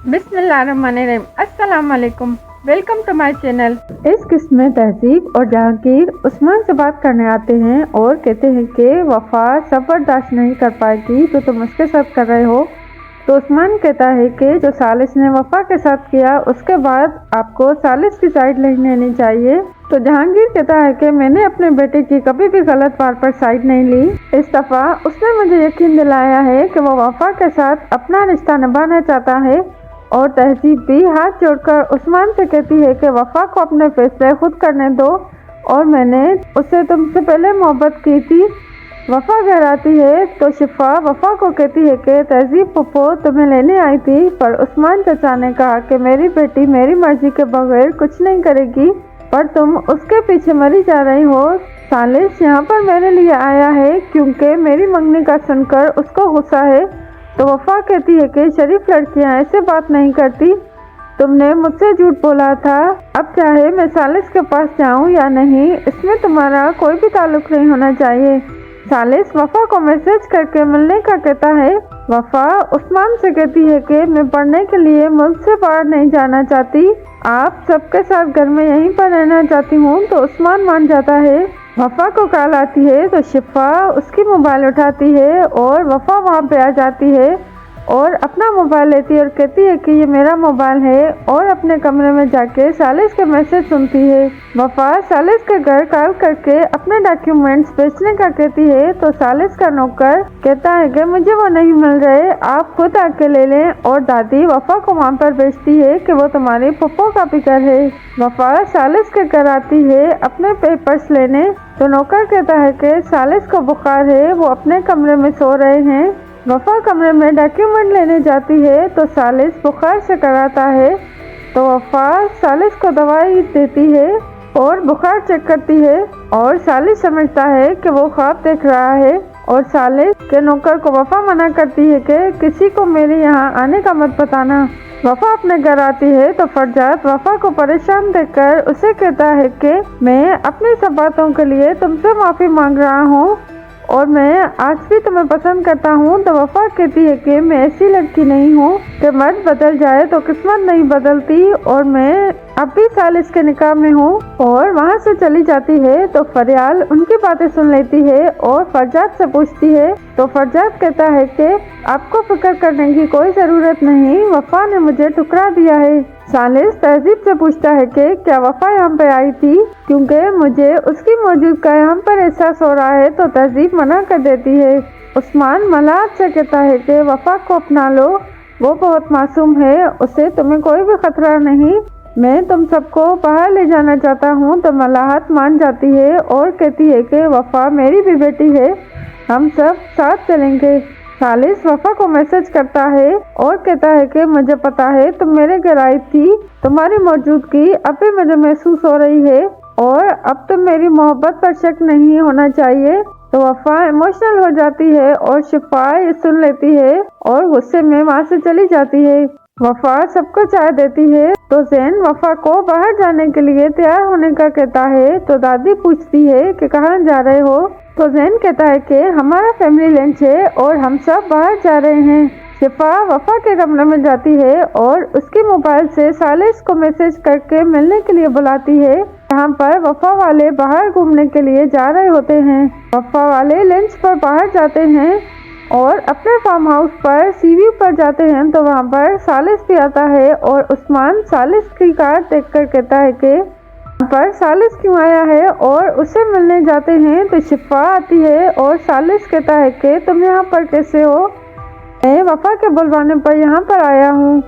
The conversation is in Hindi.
बिस्मिल्लाहिर्रहमानिर्रहीम। अस्सलाम वालेकुम। Welcome to my channel. इस किस्त में तहजीब और जहांगीर उस्मान से बात करने आते हैं और कहते हैं कि वफा सब बर्दाश्त नहीं कर पाएगी जो तुम उसके साथ कर रहे हो। तो उस्मान कहता है कि जो सालिस ने वफा के साथ किया उसके बाद आपको सालिस की साइड नहीं लेनी चाहिए। तो जहांगीर कहता है कि मैंने अपने बेटे की कभी भी गलत बात पर साइड नहीं ली। इस दफ़ा उसने मुझे यकीन दिलाया है कि वो वफा के साथ अपना रिश्ता निभाना चाहता है। और तहजीब भी हाथ जोड़कर उस्मान से कहती है कि वफा को अपने फैसले खुद करने दो और मैंने उससे तुमसे पहले मोहब्बत की थी। वफा घराती है तो शिफा वफा को कहती है कि तहजीब पप्पो तुम्हें लेने आई थी, पर उस्मान चाचा ने कहा कि मेरी बेटी मेरी मर्जी के बगैर कुछ नहीं करेगी, पर तुम उसके पीछे मरी जा रही हो। सालिस यहाँ पर मेरे लिए आया है क्योंकि मेरी मंगनी का सुनकर उसको गुस्सा है। तो वफा कहती है कि शरीफ लड़कियां ऐसे बात नहीं करती, तुमने मुझसे झूठ बोला था। अब चाहे मैं सालिस के पास जाऊं या नहीं, इसमें तुम्हारा कोई भी ताल्लुक नहीं होना चाहिए। सालिस वफा को मैसेज करके मिलने का कहता है। वफा उस्मान से कहती है कि मैं पढ़ने के लिए मुल्क से बाहर नहीं जाना चाहती, आप सबके साथ घर में यहीं पर रहना चाहती हूँ। तो उस्मान मान जाता है। वफा को कॉल आती है तो शिफा उसकी मोबाइल उठाती है और वफा वहाँ पे आ जाती है और अपना मोबाइल लेती है और कहती है कि ये मेरा मोबाइल है और अपने कमरे में जाके सालिस के मैसेज सुनती है। वफा सालिस के घर कॉल करके अपने डॉक्यूमेंट्स बेचने का कहती है। तो सालिस का नौकर कहता है कि मुझे वो नहीं मिल रहे, आप खुद आके ले लें। और दादी वफा को वहाँ पर बेचती है कि वो तुम्हारी पप्पो का फिकर है। वफा सालिस के घर आती है अपने पेपर्स लेने। तो नौकर कहता है कि सालिस को बुखार है, वो अपने कमरे में सो रहे हैं। वफा कमरे में डॉक्यूमेंट लेने जाती है तो सालिस बुखार से कराता है। तो वफा सालिस को दवाई देती है और बुखार चेक करती है और सालिस समझता है कि वो ख्वाब देख रहा है। और सालिस के नौकर को वफा मना करती है कि किसी को मेरे यहाँ आने का मत बताना। वफा अपने घर आती है तो फरजाद वफा को परेशान देखकर उसे कहता है कि मैं अपनी सब बातों के लिए तुमसे माफ़ी मांग रहा हूँ और मैं आज भी तुम्हें पसंद करता हूँ। तो वफा कहती है कि मैं ऐसी लड़की नहीं हूँ कि मर्द बदल जाए तो किस्मत नहीं बदलती और मैं अब भी सालिस के निकाह में हूँ। और वहाँ से चली जाती है तो फरियाल उनकी बातें सुन लेती है और फरजाद से पूछती है। तो फरजाद कहता है कि आपको फिक्र करने की कोई ज़रूरत नहीं, वफा ने मुझे ठुकरा दिया है। सालिस तहजीब से पूछता है कि क्या वफा यहाँ पे आई थी, क्योंकि मुझे उसकी मौजूद का यहाँ पर एहसास हो रहा है। तो तहजीब मना कर देती है। उस्मान मलाहत से कहता है कि वफा को अपना लो, वो बहुत मासूम है, उसे तुम्हें कोई भी खतरा नहीं, मैं तुम सबको बाहर ले जाना चाहता हूँ। तो मलाहत मान जाती है और कहती है कि वफा मेरी भी बेटी है, हम सब साथ चलेंगे। सालिस वफा को मैसेज करता है और कहता है कि मुझे पता है तुम मेरे घर आई थी, तुम्हारी मौजूदगी अब भी मुझे महसूस हो रही है और अब तुम मेरी मोहब्बत पर शक नहीं होना चाहिए। तो वफा इमोशनल हो जाती है और शिफा ये सुन लेती है और गुस्से में वहाँ से चली जाती है। वफा सबको चाय देती है तो जैन वफा को बाहर जाने के लिए तैयार होने का कहता है। तो दादी पूछती है कि कहाँ जा रहे हो। तो जैन कहता है कि हमारा फैमिली लंच है और हम सब बाहर जा रहे हैं। शिफा वफा के कमरे में जाती है और उसकी मोबाइल से सालिस को मैसेज करके मिलने के लिए बुलाती है। यहाँ पर वफा वाले बाहर घूमने के लिए जा रहे होते हैं। वफा वाले लंच पर बाहर जाते हैं और अपने फार्म हाउस पर सीवी पर जाते हैं। तो वहाँ पर सालिस भी आता है और उस्मान सालिस की कार देखकर कहता है कि यहाँ पर सालिस क्यों आया है और उसे मिलने जाते हैं। तो शिफा आती है और सालिस कहता है कि तुम यहाँ पर कैसे हो, मैं वफा के बुलवाने पर यहाँ पर आया हूँ।